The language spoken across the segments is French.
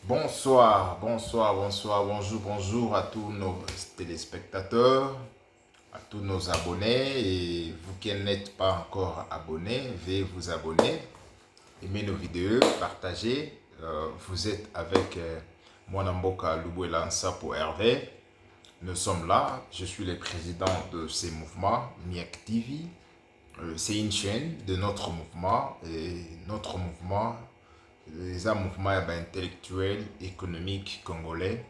Bonjour à tous nos téléspectateurs, à tous nos abonnés. Et vous qui n'êtes pas encore abonnés, veuillez vous abonner, aimer nos vidéos, partager. Vous êtes avec Mwanamboka Lubuela Nsapo Hervé. Nous sommes là, je suis le président de ces mouvements, MIAC TV. C'est une chaîne de notre mouvement et notre mouvement les un mouvement intellectuel, économique congolais.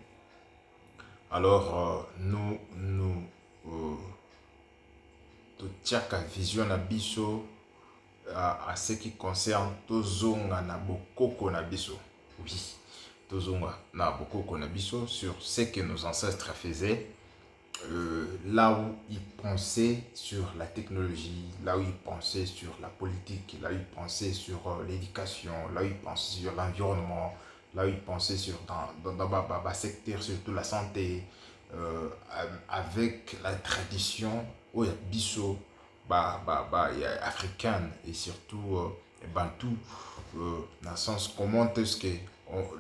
Alors, nous, tutiaka vision na biso à ce qui concerne tozonga na bokoko na biso. Oui, tozonga na bokoko na biso sur ce que nos ancêtres faisaient. Là où ils pensaient sur la technologie, là où ils pensaient sur la politique, là où ils pensaient sur l'éducation, là où ils pensaient sur l'environnement, là où ils pensaient sur dans le secteur, surtout la santé, avec la tradition biso africaine et surtout bantou, dans le sens comment est-ce que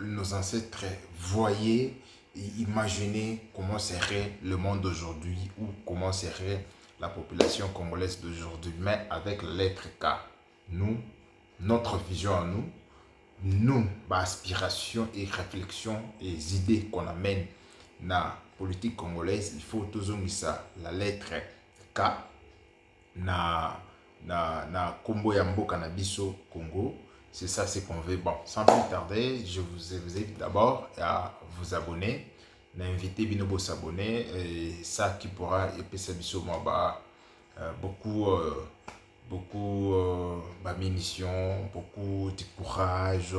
nos ancêtres voyaient et imaginer comment serait le monde d'aujourd'hui ou comment serait la population congolaise d'aujourd'hui, mais avec la lettre K. Nous, notre vision à nous, aspiration et réflexion et idées qu'on amène dans la politique congolaise, il faut toujours ça, la lettre K, na Kombo ya mboka na biso Congo. C'est ça ce qu'on veut. Bon, sans plus tarder, je vous invite d'abord à vous abonner. N'invitez Binobo s'abonner et ça qui pourra épaisser beaucoup munitions, beaucoup de courage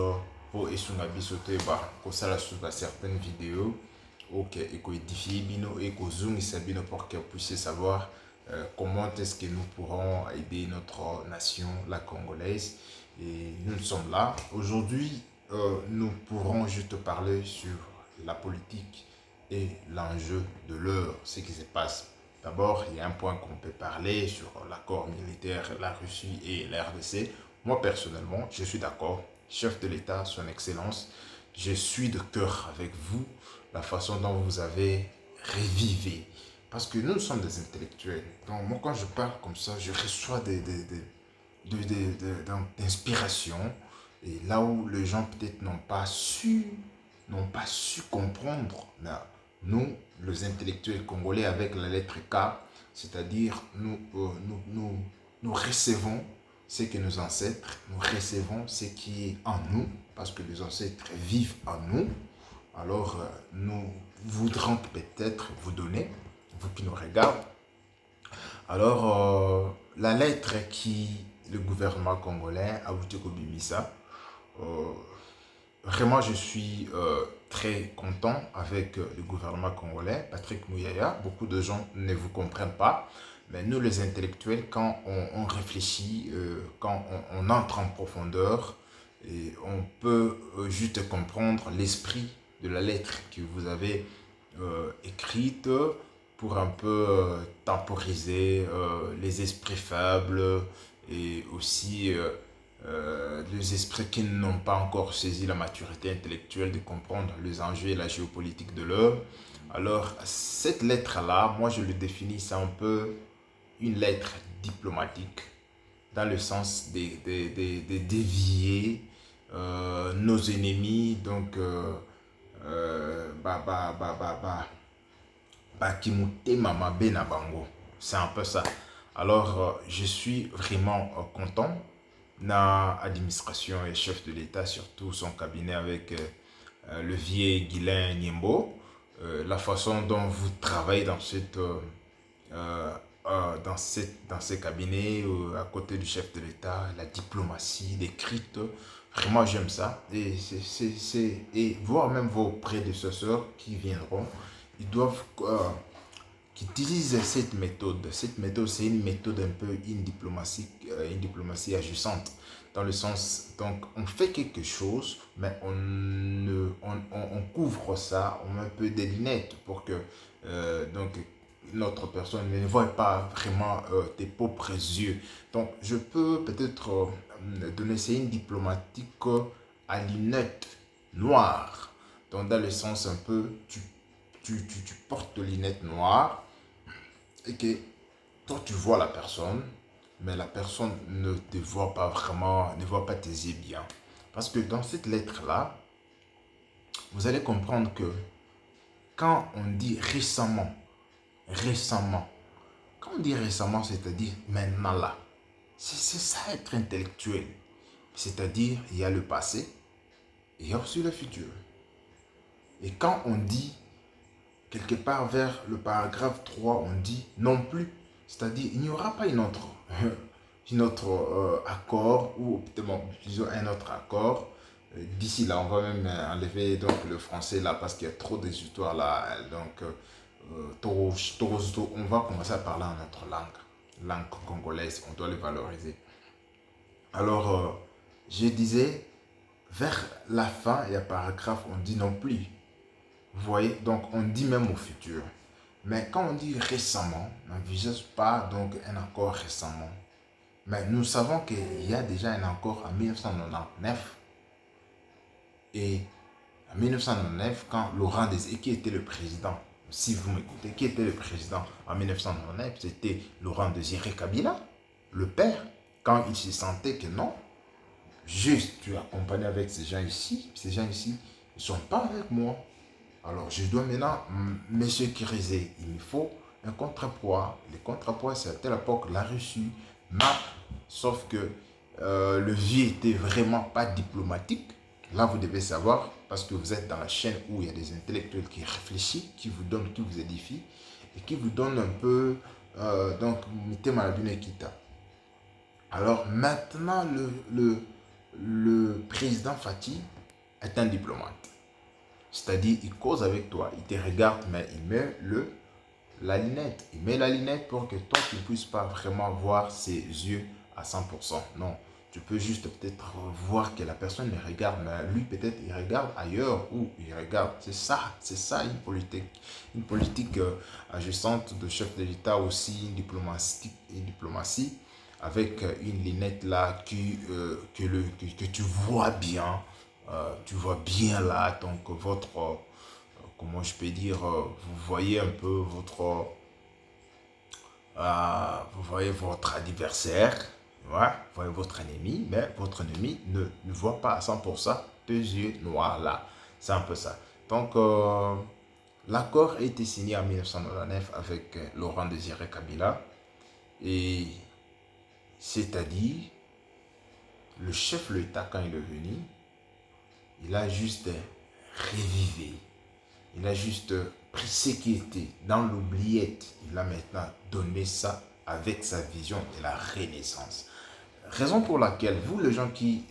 pour esunga bisote pour ça sur certaines vidéos ok et ko édifier bino et ko zungisa bino pour que vous puissiez savoir comment est-ce que nous pourrons aider notre nation, la congolaise. Et nous sommes là. Aujourd'hui, nous pourrons juste parler sur la politique et l'enjeu de l'heure, ce qui se passe. D'abord, il y a un point qu'on peut parler sur l'accord militaire, la Russie et la RDC. Moi, personnellement, je suis d'accord. Chef de l'État, son Excellence, je suis de cœur avec vous, la façon dont vous avez revivé. Parce que nous sommes des intellectuels. Donc moi, quand je parle comme ça, je reçois d'inspiration. Et là où les gens peut-être n'ont pas su comprendre, là, nous, les intellectuels congolais, avec la lettre K, c'est-à-dire nous recevons ce que nos ancêtres, nous recevons ce qui est en nous, parce que les ancêtres vivent en nous. Alors, nous voudrons peut-être vous donner, vous qui nous regardez. Alors, la lettre qui le gouvernement congolais a voulu Bimisa, vraiment je suis très content avec le gouvernement congolais, Patrick Mouyaya. Beaucoup de gens ne vous comprennent pas, mais nous les intellectuels, quand on réfléchit, quand on entre en profondeur, et on peut juste comprendre l'esprit de la lettre que vous avez écrite pour un peu temporiser les esprits faibles et aussi les esprits qui n'ont pas encore saisi la maturité intellectuelle de comprendre les enjeux et la géopolitique de l'heure. Alors, cette lettre-là, moi je le définis, c'est un peu une lettre diplomatique dans le sens de dévier nos ennemis, donc c'est un peu ça. Alors, je suis vraiment content. La administration et chef de l'État, surtout son cabinet avec le vieux Guilain Niembo, la façon dont vous travaillez dans dans ces cabinets à côté du chef de l'État, la diplomatie, l'écrite, vraiment j'aime ça. Et voir même vos prédécesseurs qui viendront, ils doivent qui utilisent cette méthode. Cette méthode, c'est une méthode un peu une diplomatie agissante. Dans le sens, donc, on fait quelque chose, mais on couvre ça, on met un peu des lunettes pour que donc, notre personne ne voit pas vraiment tes propres yeux. Donc, je peux peut-être donner, c'est une diplomatique à lunettes noires. Donc, dans le sens un peu, tu portes les lunettes noires et que toi, tu vois la personne, mais la personne ne te voit pas vraiment, ne voit pas tes yeux bien. Parce que dans cette lettre-là, vous allez comprendre que quand on dit récemment, récemment, quand on dit récemment, c'est-à-dire maintenant là, c'est ça être intellectuel. C'est-à-dire, il y a le passé et il y a aussi le futur. Et quand on dit, quelque part vers le paragraphe 3, on dit non plus. C'est-à-dire, il n'y aura pas une autre accord ou disons un autre accord. D'ici là, on va même enlever donc, le français là parce qu'il y a trop d'histoires là. Donc, on va commencer à parler en notre langue congolaise. On doit le valoriser. Alors, je disais, vers la fin, il y a paragraphe, on dit non plus. Vous voyez, donc on dit même au futur. Mais quand on dit récemment, on n'envisage pas donc un accord récemment. Mais nous savons qu'il y a déjà un accord en 1999. Et en 1999, quand Laurent Désiré, qui était le président, si vous m'écoutez, qui était le président en 1999, c'était Laurent Désiré Kabila, le père, quand il se sentait que non, juste tu es accompagné avec ces gens ici ne sont pas avec moi. Alors je dois maintenant me sécuriser. Il me faut un contrepoids. Le contrepoids, c'est à telle époque la Russie, sauf que le vieux était vraiment pas diplomatique. Là, vous devez savoir, parce que vous êtes dans la chaîne où il y a des intellectuels qui réfléchissent, qui vous donnent, qui vous édifient, et qui vous donnent un peu, donc, mettez Maladune Kita. Alors maintenant, le président Fatih est un diplomate. C'est-à-dire, il cause avec toi, il te regarde, mais il met la lunette. Il met la lunette pour que toi, tu ne puisses pas vraiment voir ses yeux à 100%. Non, tu peux juste peut-être voir que la personne le regarde, mais lui, peut-être, il regarde ailleurs ou il regarde. C'est ça une politique agissante de chef de l'État aussi, une diplomatie avec une lunette là que tu vois bien. Tu vois bien là, donc votre, comment je peux dire, vous voyez un peu vous voyez votre adversaire, ouais, vous voyez votre ennemi, mais votre ennemi ne voit pas à 100% deux yeux noirs là. C'est un peu ça. Donc, l'accord a été signé en 1999 avec Laurent Désiré Kabila. Et c'est-à-dire, le chef de l'État, quand il est venu, il a juste révivé. Il a juste pris ce qui était dans l'oubliette. Il a maintenant donné ça avec sa vision de la Renaissance. Raison pour laquelle, vous, les gens qui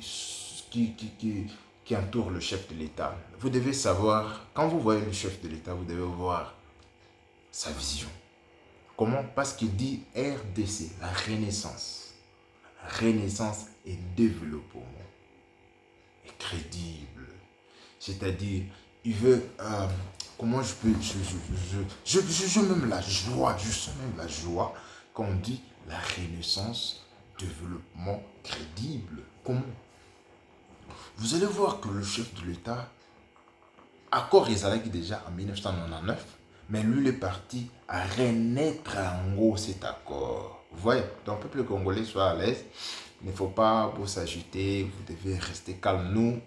entourent le chef de l'État, vous devez savoir, quand vous voyez le chef de l'État, vous devez voir sa vision. Comment? Parce qu'il dit RDC, la Renaissance. Renaissance et développement. Et crédible. C'est-à-dire, il veut, comment je peux, je même la joie, je sens même la joie quand on dit la renaissance, développement crédible. Comment? Vous allez voir que le chef de l'État, accord Ezalaki déjà en 1999, mais lui, il est parti à renaître en gros cet accord. Vous voyez, donc le peuple congolais soit à l'aise, il ne faut pas vous s'agiter, vous devez rester calme. Nous,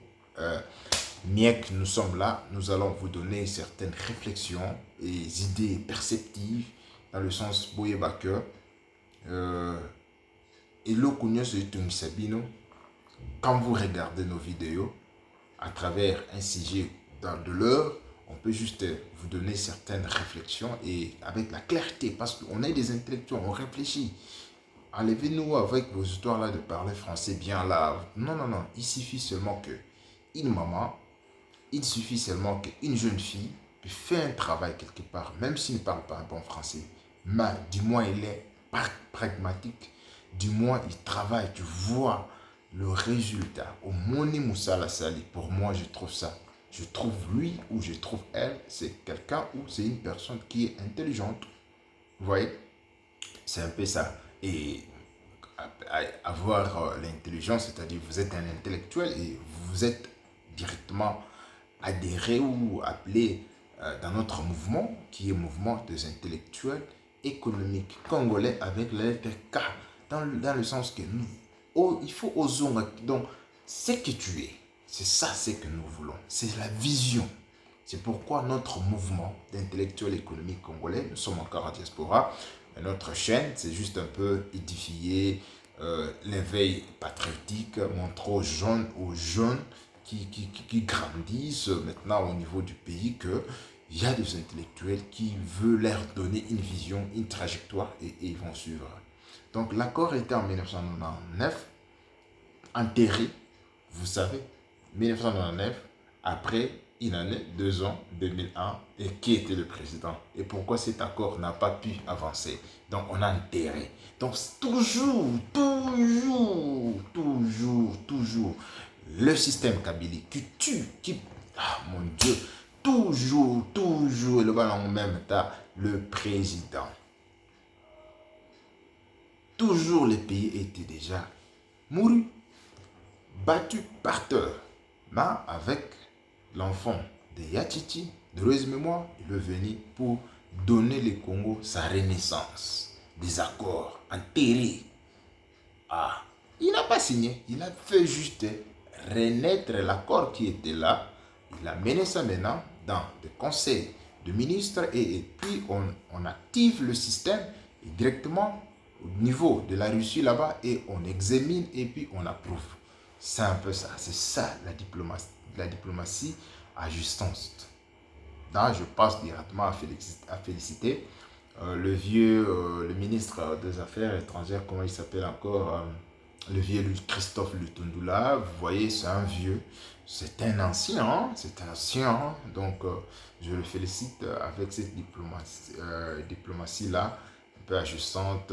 bien que nous sommes là, nous allons vous donner certaines réflexions et idées perceptives dans le sens Boyeba que et Sabino, quand vous regardez nos vidéos à travers un sujet de l'heure, on peut juste vous donner certaines réflexions et avec la clarté parce qu'on est des intellectuels, on réfléchit. Enlevez-nous avec vos histoires là de parler français bien là. Non, non, non, il suffit seulement que une maman, il suffit seulement qu'une jeune fille fait un travail quelque part, même s'il ne parle pas un bon français, mais du moins il est pragmatique, du moins il travaille, tu vois le résultat. Au Moni Moussala Sali, pour moi je trouve ça. Je trouve lui ou je trouve elle, c'est quelqu'un ou c'est une personne qui est intelligente. Vous voyez, c'est un peu ça. Et avoir l'intelligence, c'est-à-dire vous êtes un intellectuel et vous êtes directement adhérer ou appeler dans notre mouvement, qui est le mouvement des intellectuels économiques congolais avec la lettre K, dans le sens que il faut oser. Donc, ce que tu es, c'est ça ce que nous voulons. C'est la vision. C'est pourquoi notre mouvement d'intellectuels économiques congolais, nous sommes encore en diaspora. Et notre chaîne, c'est juste un peu édifier l'éveil patriotique, montrer aux jeunes qui grandissent maintenant au niveau du pays qu'il y a des intellectuels qui veulent leur donner une vision, une trajectoire et ils vont suivre. Donc l'accord était en 1999, enterré, vous savez, 1999, après une année, 2 ans, 2001, et qui était le président et pourquoi cet accord n'a pas pu avancer. Donc on a enterré. Donc toujours, le système Kabila qui tue, mon Dieu, toujours, et le ballon même temps, le président. Toujours le pays était déjà mouru, battu par terre. Mais avec l'enfant de Yatiti, de Louise Mémoire, il est venu pour donner le Congo sa renaissance. Des accords enterrés. Il n'a pas signé, il a fait juste renaître l'accord qui était là. Il a mené ça maintenant dans le conseil de ministres et puis on active le système et directement au niveau de la Russie là-bas et on examine et puis on approuve. C'est un peu ça, c'est ça la diplomatie à distance. Là, je passe directement à féliciter le ministre des Affaires étrangères, comment il s'appelle encore, le vieux Christophe Lutundula. Vous voyez, c'est un vieux, c'est un ancien, donc je le félicite avec cette diplomatie-là, un peu ajustante,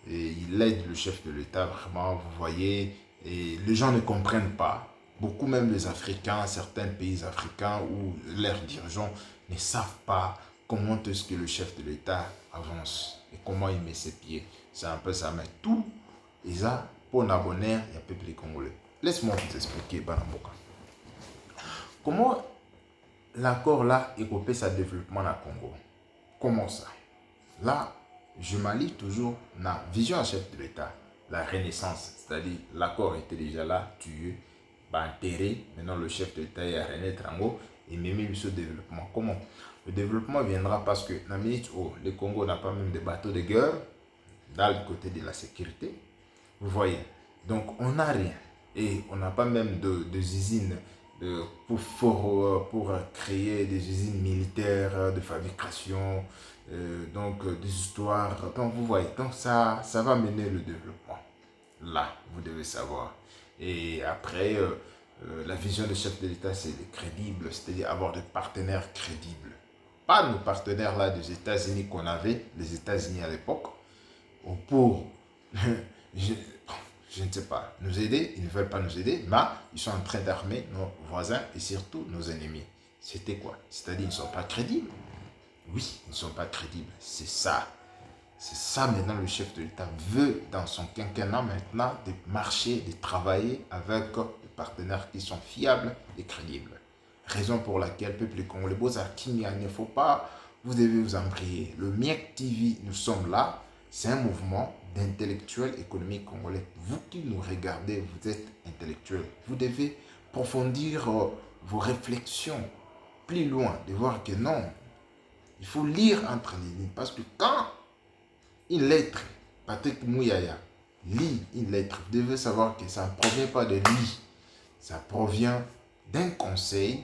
et il aide le chef de l'État vraiment, vous voyez, et les gens ne comprennent pas. Beaucoup, même les Africains, certains pays africains où leurs dirigeants ne savent pas comment est-ce que le chef de l'État avance et comment il met ses pieds. C'est un peu ça, mais tout est ça pour l'abonner et le peuple congolais. Laisse-moi vous expliquer, Banamboka. Comment l'accord là écopé sa développement dans le Congo? Comment ça? Là, je m'allie toujours dans la vision du chef de l'État, la renaissance, c'est-à-dire l'accord était déjà là, tué, enterré. Maintenant, le chef de l'État est à renaître en haut et même ce développement. Comment? Le développement viendra parce que dans la minute où le Congo n'a pas même de bateaux de guerre, dans le côté de la sécurité, vous voyez. Donc, on n'a rien. Et on n'a pas même de usines pour créer des usines militaires de fabrication, donc des histoires. Donc, vous voyez, donc ça va mener le développement. Là, vous devez savoir. Et après, la vision du chef de l'État, c'est crédible, c'est-à-dire avoir des partenaires crédibles. Pas nos partenaires là des États-Unis qu'on avait, les États-Unis à l'époque, pour, je ne sais pas, nous aider. Ils ne veulent pas nous aider, mais ils sont en train d'armer nos voisins et surtout nos ennemis. C'était quoi? C'est-à-dire ils ne sont pas crédibles. Oui, ils ne sont pas crédibles. C'est ça. C'est ça maintenant le chef de l'État veut dans son quinquennat maintenant de marcher, de travailler avec des partenaires qui sont fiables et crédibles. Raison pour laquelle le peuple congolais, il ne faut pas, vous devez vous en prier. Le MIEC TV, nous sommes là. C'est un mouvement d'intellectuels économiques congolais. Vous qui nous regardez, vous êtes intellectuels. Vous devez approfondir vos réflexions plus loin, de voir que non, il faut lire entre les lignes. Parce que quand une lettre, Patrick Mouyaya, lit une lettre, vous devez savoir que ça ne provient pas de lui. Ça provient d'un conseil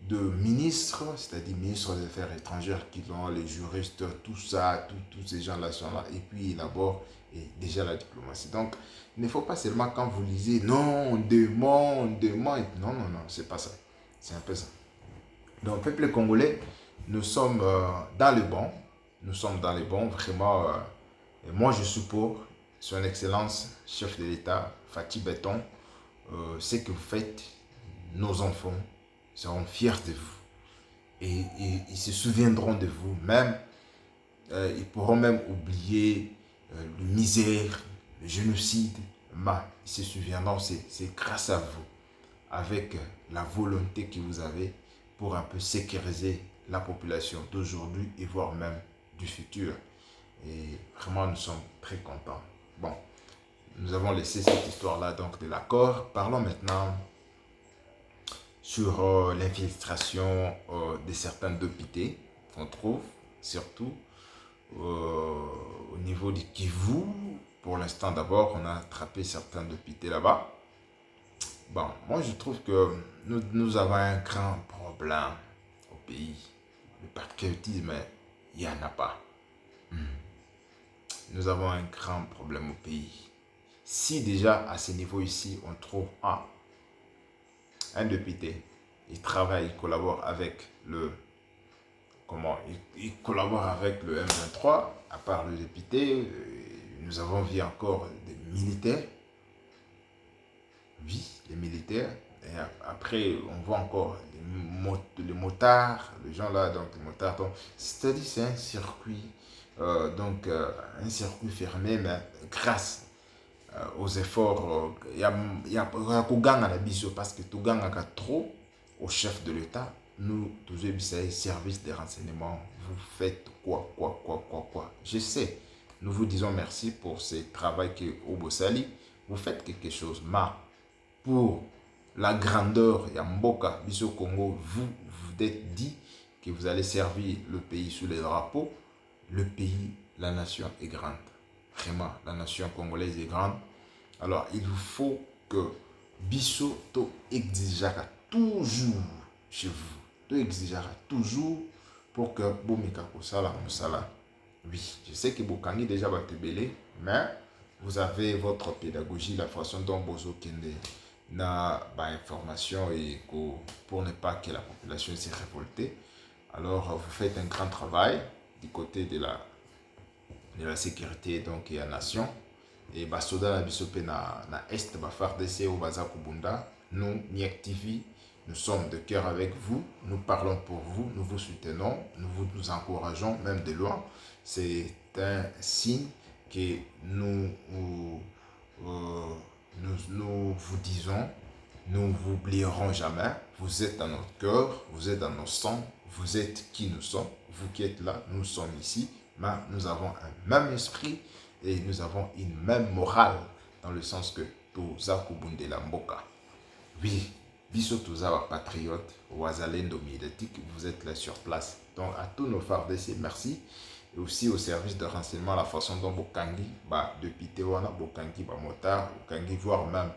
de ministres, c'est-à-dire ministres des Affaires étrangères qui ont les juristes, tout ça, tous ces gens-là sont là, et puis ils élaborent déjà la diplomatie. Donc, il ne faut pas seulement quand vous lisez, non, on demande, non, c'est pas ça. C'est un peu ça. Donc, peuple congolais, nous sommes dans le bon, vraiment. Et moi, je suis pour son excellence, chef de l'État, Fatih Béton, ce que vous faites, nos enfants seront fiers de vous. Et ils se souviendront de vous. Même, ils pourront même oublier le misère, le génocide. Mais ils se souviendront, c'est grâce à vous, avec la volonté que vous avez, pour un peu sécuriser la population d'aujourd'hui et voire même du futur. Et vraiment, nous sommes très contents. Bon, nous avons laissé cette histoire-là donc de l'accord. Parlons maintenant sur l'infiltration de certains députés qu'on trouve, surtout au niveau du Kivu. Pour l'instant, d'abord, on a attrapé certains députés là-bas. Bon, moi je trouve que nous avons un grand problème au pays. Le patriotisme, il n'y en a pas. Nous avons un grand problème au pays. Si déjà à ce niveau ici, on trouve un député, il travaille, il collabore avec il collabore avec le M23, à part le député, nous avons vu encore des militaires. Oui, les militaires. Et après, on voit encore les motards, les gens là, donc les motards. C'est-à-dire c'est un circuit, un circuit fermé, mais grâce aux efforts, il y a Kuganga la biso parce que Tuganga a trop au chef de l'État. Nous, tous les services de renseignement, vous faites quoi. Je sais, nous vous disons merci pour ce travail que au Bossali, vous faites quelque chose, mais pour la grandeur et Mboka, Biso Congo, vous êtes dit que vous allez servir le pays sous les drapeaux. Le pays, la nation est grande. Vraiment, la nation congolaise est grande. Alors, il faut que Biso to exigera toujours chez vous. To exigera toujours pour que Bomika Kosala Moussala. Oui, je sais que Bokangi déjà va te belé, mais vous avez votre pédagogie, la façon dont Bozo Kende n'a pas information et pour ne pas que la population s'est révoltée. Alors, vous faites un grand travail du côté de la sécurité donc, et la nation. Et Basoda na bisope na Est, FARDC ou Baza Kubunda, nous, NIAC TV, nous sommes de cœur avec vous, nous parlons pour vous, nous vous soutenons, nous encourageons, même de loin. C'est un signe que nous vous disons, nous vous oublierons jamais. Vous êtes dans notre cœur, vous êtes dans nos sangs, vous êtes qui nous sommes. Vous qui êtes là, nous sommes ici, mais nous avons un même esprit et nous avons une même morale dans le sens que Toza Kubunde la Mboka. Oui, biso Toza wa patriote, wazalendo médiatique, vous êtes là sur place. Donc à tous nos FARDC, merci. Et aussi au service de renseignement, la façon dont Bokangi, depuis Tewana, Bokangi, motard, Bokangi, voire même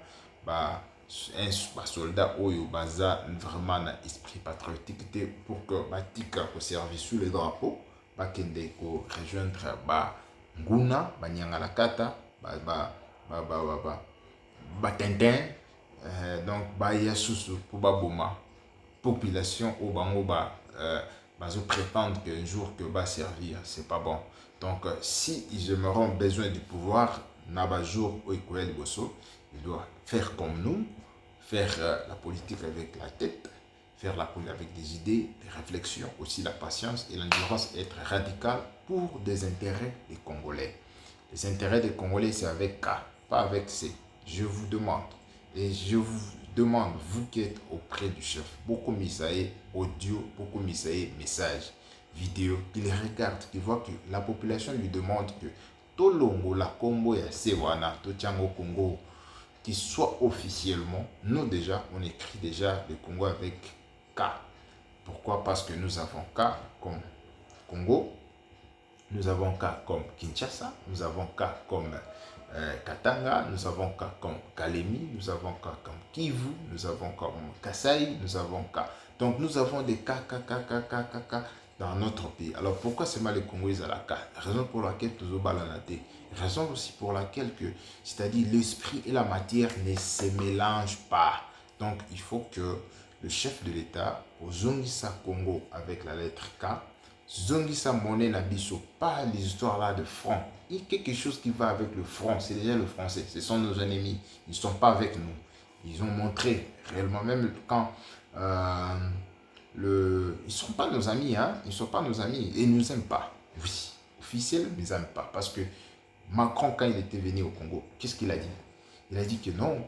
un soldat oyo baza vraiment un esprit patriotique pour que batika au service sous les drapeaux, bakende ko rejoindre Nguna, Nyangalakata, Tintin, donc Yasusu pour Baboma, population au Bangoba. Je prétendre qu'un jour que va servir, c'est pas bon. Donc, si ils auront besoin du pouvoir, Nabajour ou Ekoel Bosso, ils doivent faire comme nous, faire la politique avec la tête, faire la politique avec des idées, des réflexions, aussi la patience et l'endurance, être radical pour des intérêts des Congolais. Les intérêts des Congolais, c'est avec K, pas avec C. Je vous demande, et je vous demande, vous qui êtes auprès du chef, beaucoup misaé audio, beaucoup misaé message, vidéo, qu'il regarde, qu'il voit que la population lui demande que Tolongo, la Combo et Sewana, Tochango Congo, qui soit officiellement, nous déjà, on écrit déjà le Congo avec K. Pourquoi? Parce que nous avons K comme Congo, nous avons K comme Kinshasa, nous avons K comme Katanga, nous avons K comme Kalemi, nous avons K comme Kivu, nous avons K comme Kasai, nous avons K. Donc nous avons des K dans notre pays. Alors pourquoi c'est mal les Congolais à la K? Raison pour laquelle tous balanate. Raison aussi pour laquelle c'est-à-dire l'esprit et la matière ne se mélangent pas. Donc il faut que le chef de l'État, au Zongisa Congo avec la lettre K, Zongisa monnaie Nabiso, pas les histoires là de francs. Il y a quelque chose qui va avec le franc, c'est déjà le français, ce sont nos ennemis, ils ne sont pas avec nous. Ils ont montré réellement, même quand ils ne sont pas nos amis, hein, ils ne sont pas nos amis et ils ne nous aiment pas. Oui, officiel, ils ne nous aiment pas parce que Macron, quand il était venu au Congo, qu'est-ce qu'il a dit? Il a dit que non,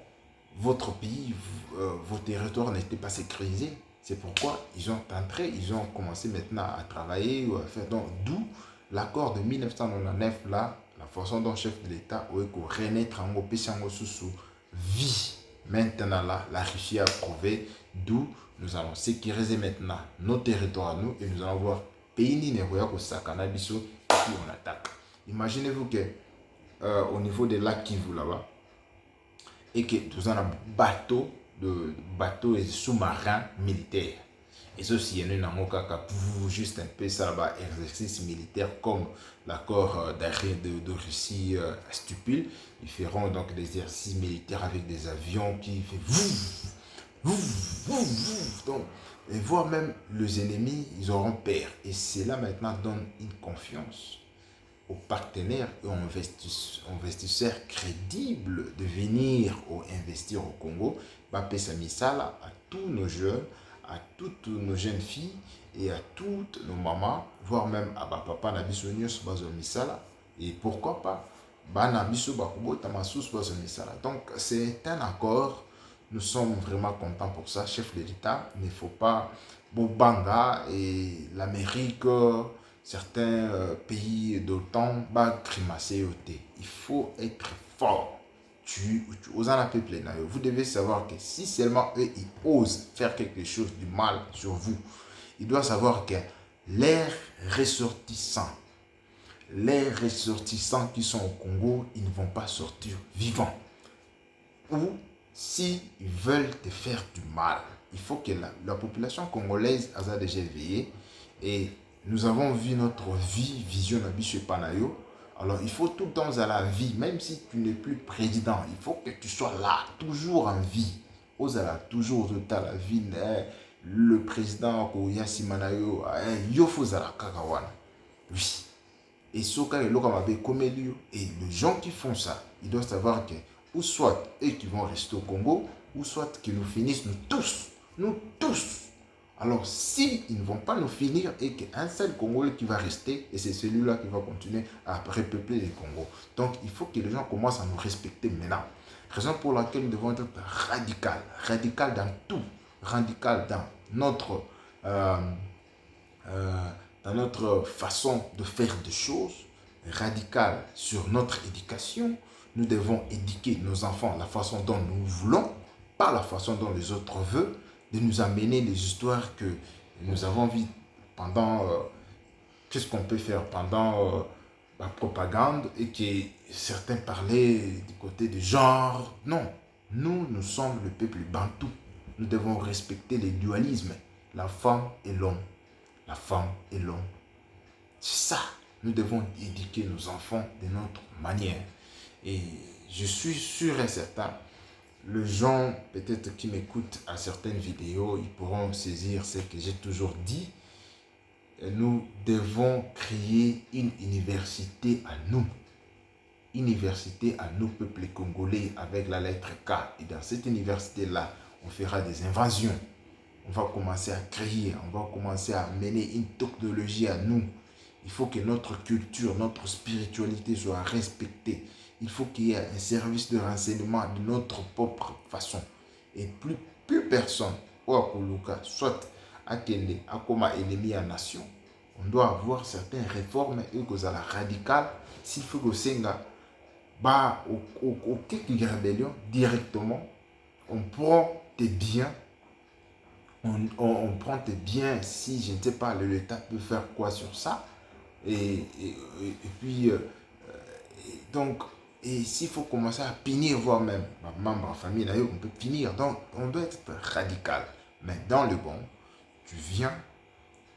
votre pays, vos territoires n'étaient pas sécurisés. C'est pourquoi ils ont commencé maintenant à travailler ou à faire. Donc, d'où l'accord de 1999, là, la façon dont le chef de l'État a renaître en Opésango sous vie. Maintenant, là, la Russie a prouvé, d'où nous allons sécuriser maintenant nos territoires, nous, et nous allons voir pays ni ne voyons que ça, cannabis, et puis on attaque. Imaginez-vous que au niveau des lacs Kivu là-bas, et que nous avons un bateaux et sous-marins militaires. Et ceci est juste un peu ça là-bas, exercice militaire comme l'accord d'arrêt de Russie stipule. Ils feront donc des exercices militaires avec des avions qui font donc, et voire même les ennemis, ils auront peur. Et cela maintenant donne une confiance aux partenaires et aux investisseurs crédibles de venir investir au Congo, Bapesa Misala à tous nos jeunes, à toutes nos jeunes filles et à toutes nos mamans, voire même à papa Nabisonius Bazo Misala. Et pourquoi pas Banabiso Bakubo Tamasus Bazo Misala. Donc c'est un accord. Nous sommes vraiment contents pour ça, chef de l'État. Il ne faut pas Bobanga et l'Amérique, certains pays d'OTAN, grimacer au thé. Il faut être fort. Vous devez savoir que si seulement eux, ils osent faire quelque chose du mal sur vous, ils doivent savoir que les ressortissants, les ressortissants qui sont au Congo, ils ne vont pas sortir vivants. Ou s'ils veulent te faire du mal, il faut que la population congolaise a déjà veillé et nous avons vu notre vision de Panayo. Alors il faut tout le temps à la vie, même si tu n'es plus président, il faut que tu sois là, toujours en vie. Ozala toujours de ta la vie, le président Koyasi Manayo, Yofozala Kakawana. Oui. Et Soka et Lokamabe Komelio. Et les gens qui font ça, ils doivent savoir que ou soit eux qui vont rester au Congo, ou soit qu'ils nous finissent, nous tous. Alors, si ils ne vont pas nous finir et qu'un seul Congolais qui va rester, et c'est celui-là qui va continuer à repeupler les Congos. Donc, il faut que les gens commencent à nous respecter maintenant. Raison pour laquelle nous devons être radical dans tout, radical dans notre façon de faire des choses, radical sur notre éducation. Nous devons éduquer nos enfants la façon dont nous voulons, pas la façon dont les autres veulent, de nous amener les histoires que nous avons vues pendant, qu'est-ce qu'on peut faire pendant la propagande et que certains parlaient du côté du genre. Non, nous sommes le peuple bantou. Nous devons respecter les dualismes, la femme et l'homme. La femme et l'homme. C'est ça. Nous devons éduquer nos enfants de notre manière. Et je suis sûr et certain, les gens peut-être qui m'écoutent à certaines vidéos, ils pourront saisir ce que j'ai toujours dit. Nous devons créer une université à nous. Université à nous, peuple congolais, avec la lettre K. Et dans cette université-là, on fera des invasions. On va commencer à créer, on va commencer à mener une technologie à nous. Il faut que notre culture, notre spiritualité soit respectée. Il faut qu'il y ait un service de renseignement de notre propre façon. Et plus personne, soit Akende, Akoma ennemi à nation, on doit avoir certaines réformes et que ça la radicale. S'il faut que Senga, au quelques rébellion, directement, on prend tes biens, on prend tes biens si, je ne sais pas, l'État peut faire quoi sur ça. Et puis, donc, et s'il faut commencer à punir, voire même ma membre, famille, on peut punir. Donc, on doit être radical. Mais dans le bon, tu viens,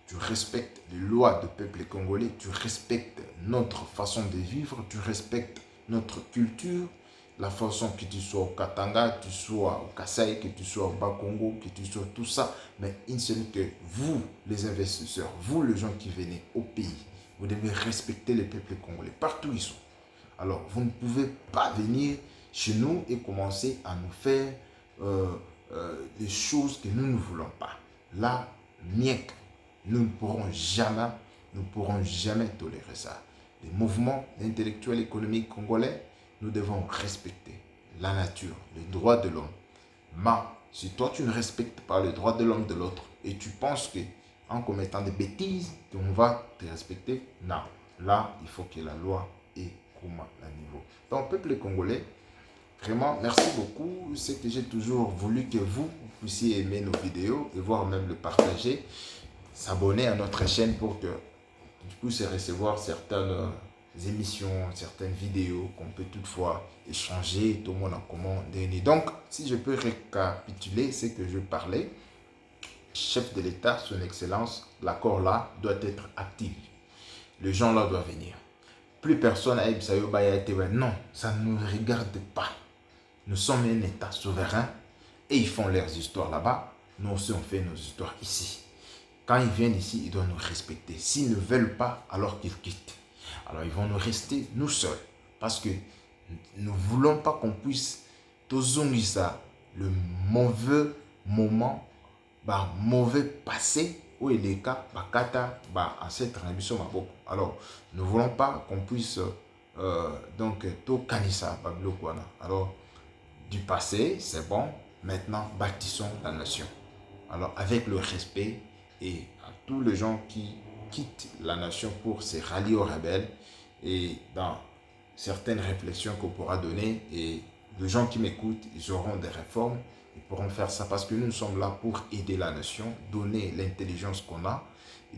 tu respectes les lois du peuple congolais, tu respectes notre façon de vivre, tu respectes notre culture, la façon que tu sois au Katanga, que tu sois au Kasaï, que tu sois au Bas-Congo, que tu sois tout ça. Mais il seul que vous, les investisseurs, vous, les gens qui venez au pays, vous devez respecter les peuples congolais, partout où ils sont. Alors, vous ne pouvez pas venir chez nous et commencer à nous faire des choses que nous ne voulons pas. Là, miec, nous ne pourrons jamais tolérer ça. Les mouvements intellectuels et économiques congolais, nous devons respecter la nature, les droits de l'homme. Mais si toi, tu ne respectes pas les droits de l'homme de l'autre, et tu penses que en commettant des bêtises, on va te respecter. Non, là, il faut que la loi est comme à niveau. Donc, peuple congolais, vraiment, merci beaucoup. C'est que j'ai toujours voulu que vous puissiez aimer nos vidéos et voire même le partager, s'abonner à notre chaîne pour que tu puisses recevoir certaines émissions, certaines vidéos qu'on peut toutefois échanger, tout le monde en commun. Donc, si je peux récapituler ce que je parlais, chef de l'État, son excellence, l'accord là doit être actif. Les gens là doivent venir. Plus personne n'a dit non, ça ne nous regarde pas. Nous sommes un État souverain et ils font leurs histoires là-bas. Nous aussi, on fait nos histoires ici. Quand ils viennent ici, ils doivent nous respecter. S'ils ne veulent pas, alors qu'ils quittent. Alors, ils vont nous rester nous seuls. Parce que nous ne voulons pas qu'on puisse ça, le mauvais moment, mauvais passé, où il est cas, ancêtre. Alors, nous ne voulons pas qu'on puisse donc tout canissa. Alors, du passé, c'est bon. Maintenant, bâtissons la nation. Alors, avec le respect et à tous les gens qui quittent la nation pour se rallier aux rebelles et dans certaines réflexions qu'on pourra donner, et les gens qui m'écoutent, ils auront des réformes, ils pourront faire ça parce que nous sommes là pour aider la nation, donner l'intelligence qu'on a,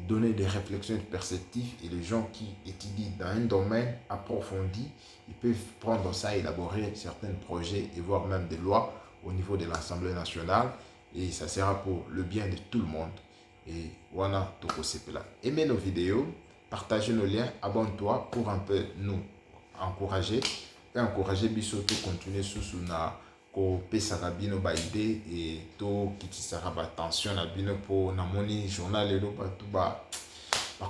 donner des réflexions perceptives, et les gens qui étudient dans un domaine approfondi, ils peuvent prendre ça, élaborer certains projets et voire même des lois au niveau de l'Assemblée nationale, et ça sera pour le bien de tout le monde. Et voilà, Toko Sepela. Aimez nos vidéos, partagez nos liens, abonne-toi pour un peu nous encourager et encourager Biso to continuer sous na ko pesaka bino ba idée et to kitisaka ba tension na bino pour na moni journal elo ba tout ba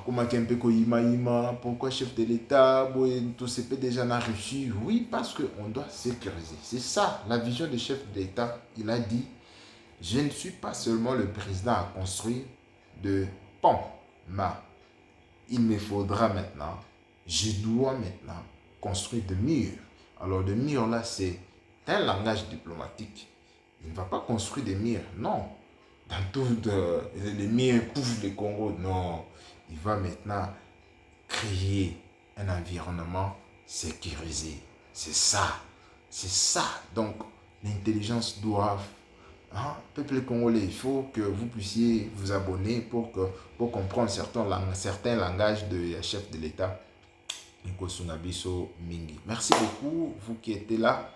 comment un peu ima pourquoi chef de l'État tout se peut déjà n'a reçu. Oui, parce que on doit sécuriser. C'est ça la vision du chef de l'État. Il a dit: je ne suis pas seulement le président à construire de ponts, mais il me faudra maintenant, je dois maintenant construire des murs. Alors, des murs là, c'est un langage diplomatique. Il ne va pas construire des murs, non. Dans tout les murs couvrent le Congo, non. Il va maintenant créer un environnement sécurisé. C'est ça. C'est ça. Donc, l'intelligence doit... peuple congolais, il faut que vous puissiez vous abonner pour comprendre certains langages de chef de l'État. Merci beaucoup, vous qui êtes là.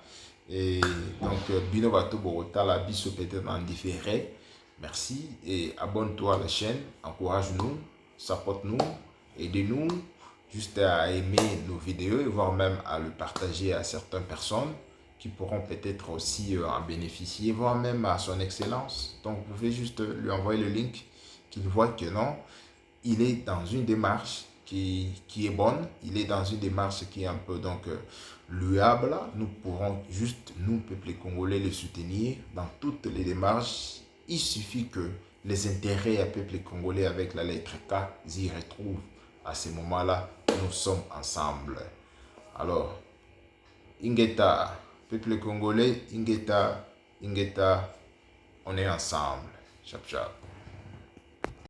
Et donc, Bino Bato Borota, la biso peut-être en différé. Merci et abonne-toi à la chaîne. Encourage-nous, supporte-nous, aidez-nous juste à aimer nos vidéos et voire même à le partager à certaines personnes qui pourront peut-être aussi en bénéficier, voire même à son excellence. Donc, vous pouvez juste lui envoyer le link, qu'il voit que non, il est dans une démarche qui est bonne, il est dans une démarche qui est un peu donc louable. Nous pourrons juste, nous, peuple congolais, le soutenir dans toutes les démarches. Il suffit que les intérêts à peuple congolais avec la lettre K s'y retrouvent. À ce moment-là, nous sommes ensemble. Alors, Ingeta, peuple congolais, Ingeta, on est ensemble. Chap chap.